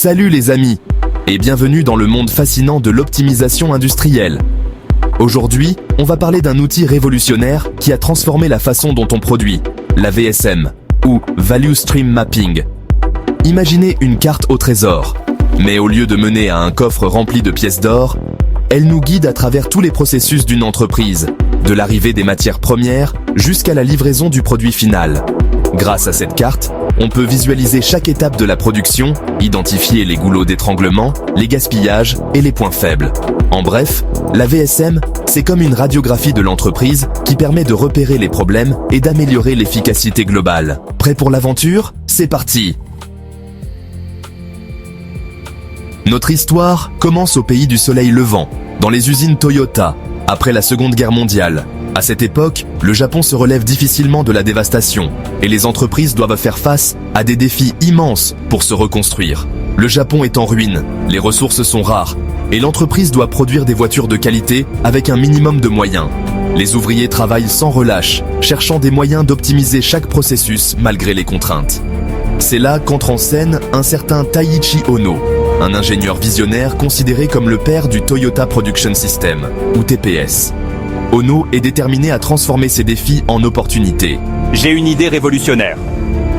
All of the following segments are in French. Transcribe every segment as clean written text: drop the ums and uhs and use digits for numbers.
Salut les amis, et bienvenue dans le monde fascinant de l'optimisation industrielle. Aujourd'hui, on va parler d'un outil révolutionnaire qui a transformé la façon dont on produit, la VSM, ou Value Stream Mapping. Imaginez une carte au trésor, mais au lieu de mener à un coffre rempli de pièces d'or, elle nous guide à travers tous les processus d'une entreprise, de l'arrivée des matières premières jusqu'à la livraison du produit final. Grâce à cette carte, on peut visualiser chaque étape de la production, identifier les goulots d'étranglement, les gaspillages et les points faibles. En bref, la VSM, c'est comme une radiographie de l'entreprise qui permet de repérer les problèmes et d'améliorer l'efficacité globale. Prêt pour l'aventure? C'est parti! Notre histoire commence au pays du soleil levant, dans les usines Toyota, après la Seconde Guerre mondiale. À cette époque, le Japon se relève difficilement de la dévastation et les entreprises doivent faire face à des défis immenses pour se reconstruire. Le Japon est en ruine, les ressources sont rares et l'entreprise doit produire des voitures de qualité avec un minimum de moyens. Les ouvriers travaillent sans relâche, cherchant des moyens d'optimiser chaque processus malgré les contraintes. C'est là qu'entre en scène un certain Taiichi Ohno, un ingénieur visionnaire considéré comme le père du Toyota Production System, ou TPS. Ohno est déterminé à transformer ces défis en opportunités. J'ai une idée révolutionnaire.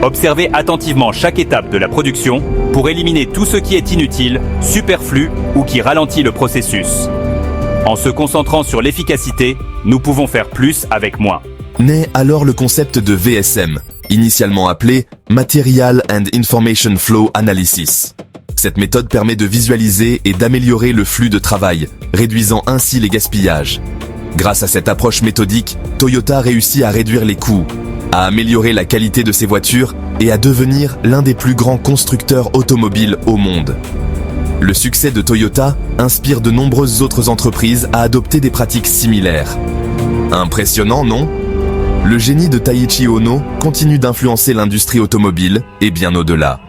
Observez attentivement chaque étape de la production pour éliminer tout ce qui est inutile, superflu ou qui ralentit le processus. En se concentrant sur l'efficacité, nous pouvons faire plus avec moins. Naît alors le concept de VSM, initialement appelé Material and Information Flow Analysis. Cette méthode permet de visualiser et d'améliorer le flux de travail, réduisant ainsi les gaspillages. Grâce à cette approche méthodique, Toyota réussit à réduire les coûts, à améliorer la qualité de ses voitures et à devenir l'un des plus grands constructeurs automobiles au monde. Le succès de Toyota inspire de nombreuses autres entreprises à adopter des pratiques similaires. Impressionnant, non ? Le génie de Taiichi Ohno continue d'influencer l'industrie automobile et bien au-delà.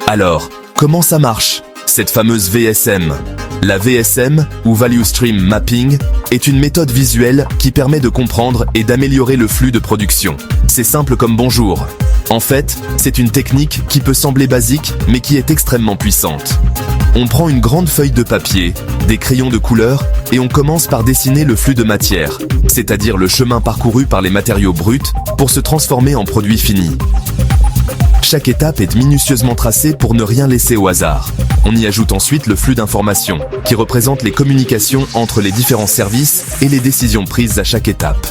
Alors, comment ça marche, cette fameuse VSM ? La VSM, ou Value Stream Mapping, est une méthode visuelle qui permet de comprendre et d'améliorer le flux de production. C'est simple comme bonjour. En fait, c'est une technique qui peut sembler basique, mais qui est extrêmement puissante. On prend une grande feuille de papier, des crayons de couleur, et on commence par dessiner le flux de matière, c'est-à-dire le chemin parcouru par les matériaux bruts pour se transformer en produit fini. Chaque étape est minutieusement tracée pour ne rien laisser au hasard. On y ajoute ensuite le flux d'informations, qui représente les communications entre les différents services et les décisions prises à chaque étape.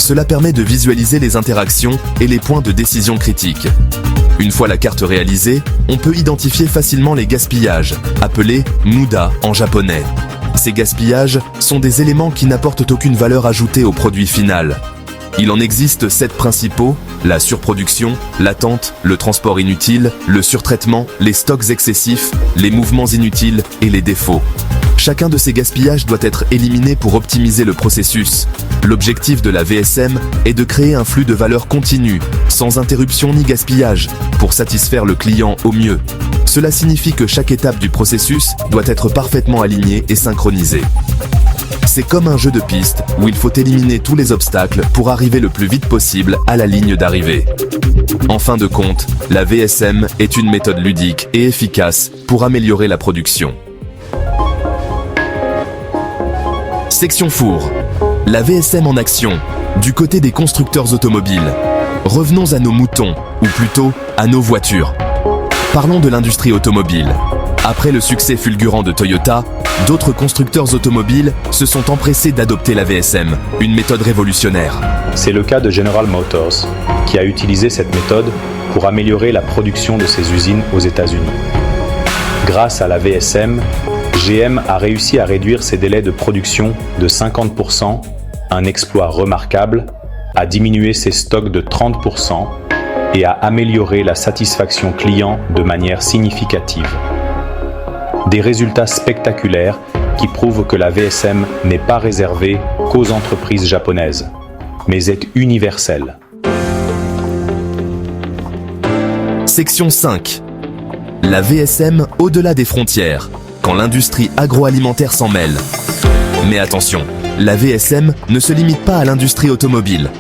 Cela permet de visualiser les interactions et les points de décision critiques. Une fois la carte réalisée, on peut identifier facilement les gaspillages, appelés muda en japonais. Ces gaspillages sont des éléments qui n'apportent aucune valeur ajoutée au produit final. Il en existe 7 principaux, la surproduction, l'attente, le transport inutile, le surtraitement, les stocks excessifs, les mouvements inutiles et les défauts. Chacun de ces gaspillages doit être éliminé pour optimiser le processus. L'objectif de la VSM est de créer un flux de valeur continu, sans interruption ni gaspillage, pour satisfaire le client au mieux. Cela signifie que chaque étape du processus doit être parfaitement alignée et synchronisée. C'est comme un jeu de piste où il faut éliminer tous les obstacles pour arriver le plus vite possible à la ligne d'arrivée. En fin de compte, la VSM est une méthode ludique et efficace pour améliorer la production. Section four. La VSM en action, du côté des constructeurs automobiles. Revenons à nos moutons, ou plutôt à nos voitures. Parlons de l'industrie automobile. Après le succès fulgurant de Toyota, d'autres constructeurs automobiles se sont empressés d'adopter la VSM, une méthode révolutionnaire. C'est le cas de General Motors, qui a utilisé cette méthode pour améliorer la production de ses usines aux États-Unis. Grâce à la VSM, GM a réussi à réduire ses délais de production de 50%, un exploit remarquable, à diminuer ses stocks de 30% et à améliorer la satisfaction client de manière significative. Des résultats spectaculaires qui prouvent que la VSM n'est pas réservée qu'aux entreprises japonaises, mais est universelle. Section 5. La VSM au-delà des frontières, quand l'industrie agroalimentaire s'en mêle. Mais attention, la VSM ne se limite pas à l'industrie automobile.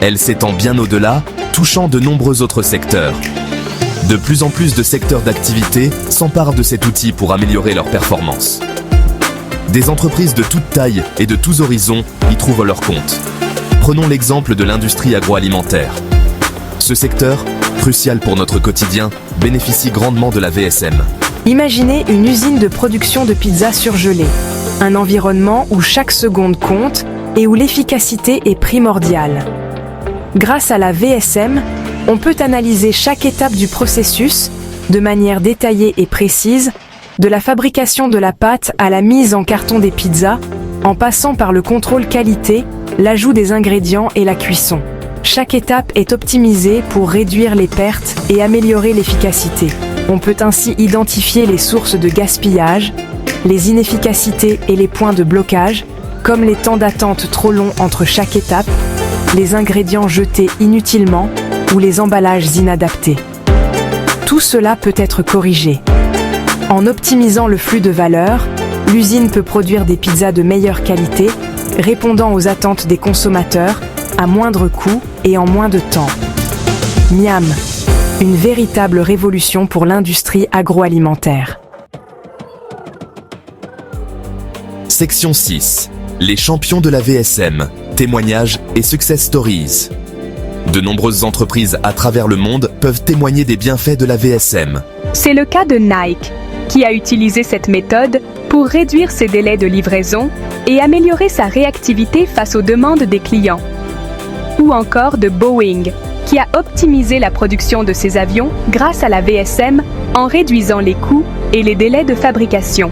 Elle s'étend bien au-delà, touchant de nombreux autres secteurs. De plus en plus de secteurs d'activité s'emparent de cet outil pour améliorer leur performance. Des entreprises de toute taille et de tous horizons y trouvent leur compte. Prenons l'exemple de l'industrie agroalimentaire. Ce secteur, crucial pour notre quotidien, bénéficie grandement de la VSM. Imaginez une usine de production de pizzas surgelées. Un environnement où chaque seconde compte et où l'efficacité est primordiale. Grâce à la VSM, on peut analyser chaque étape du processus de manière détaillée et précise, de la fabrication de la pâte à la mise en carton des pizzas, en passant par le contrôle qualité, l'ajout des ingrédients et la cuisson. Chaque étape est optimisée pour réduire les pertes et améliorer l'efficacité. On peut ainsi identifier les sources de gaspillage, les inefficacités et les points de blocage, comme les temps d'attente trop longs entre chaque étape, les ingrédients jetés inutilement ou les emballages inadaptés. Tout cela peut être corrigé. En optimisant le flux de valeur, l'usine peut produire des pizzas de meilleure qualité, répondant aux attentes des consommateurs, à moindre coût et en moins de temps. Miam, une véritable révolution pour l'industrie agroalimentaire. Section 6. Les champions de la VSM, témoignages et success stories. De nombreuses entreprises à travers le monde peuvent témoigner des bienfaits de la VSM. C'est le cas de Nike, qui a utilisé cette méthode pour réduire ses délais de livraison et améliorer sa réactivité face aux demandes des clients. Ou encore de Boeing, qui a optimisé la production de ses avions grâce à la VSM en réduisant les coûts et les délais de fabrication.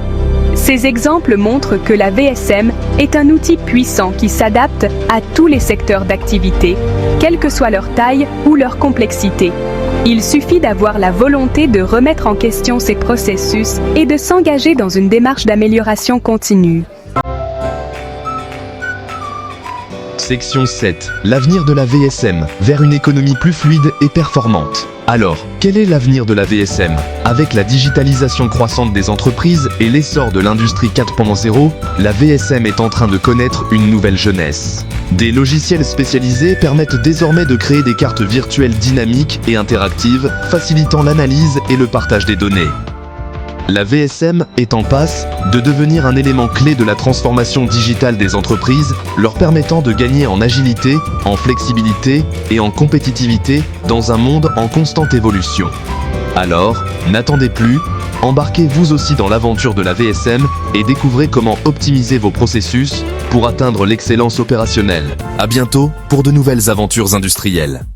Ces exemples montrent que la VSM est un outil puissant qui s'adapte à tous les secteurs d'activité, quelle que soit leur taille ou leur complexité. Il suffit d'avoir la volonté de remettre en question ces processus et de s'engager dans une démarche d'amélioration continue. Section 7. L'avenir de la VSM, vers une économie plus fluide et performante. Alors, quel est l'avenir de la VSM? Avec la digitalisation croissante des entreprises et l'essor de l'industrie 4.0, la VSM est en train de connaître une nouvelle jeunesse. Des logiciels spécialisés permettent désormais de créer des cartes virtuelles dynamiques et interactives, facilitant l'analyse et le partage des données. La VSM est en passe de devenir un élément clé de la transformation digitale des entreprises, leur permettant de gagner en agilité, en flexibilité et en compétitivité dans un monde en constante évolution. Alors, n'attendez plus, embarquez vous aussi dans l'aventure de la VSM et découvrez comment optimiser vos processus pour atteindre l'excellence opérationnelle. À bientôt pour de nouvelles aventures industrielles.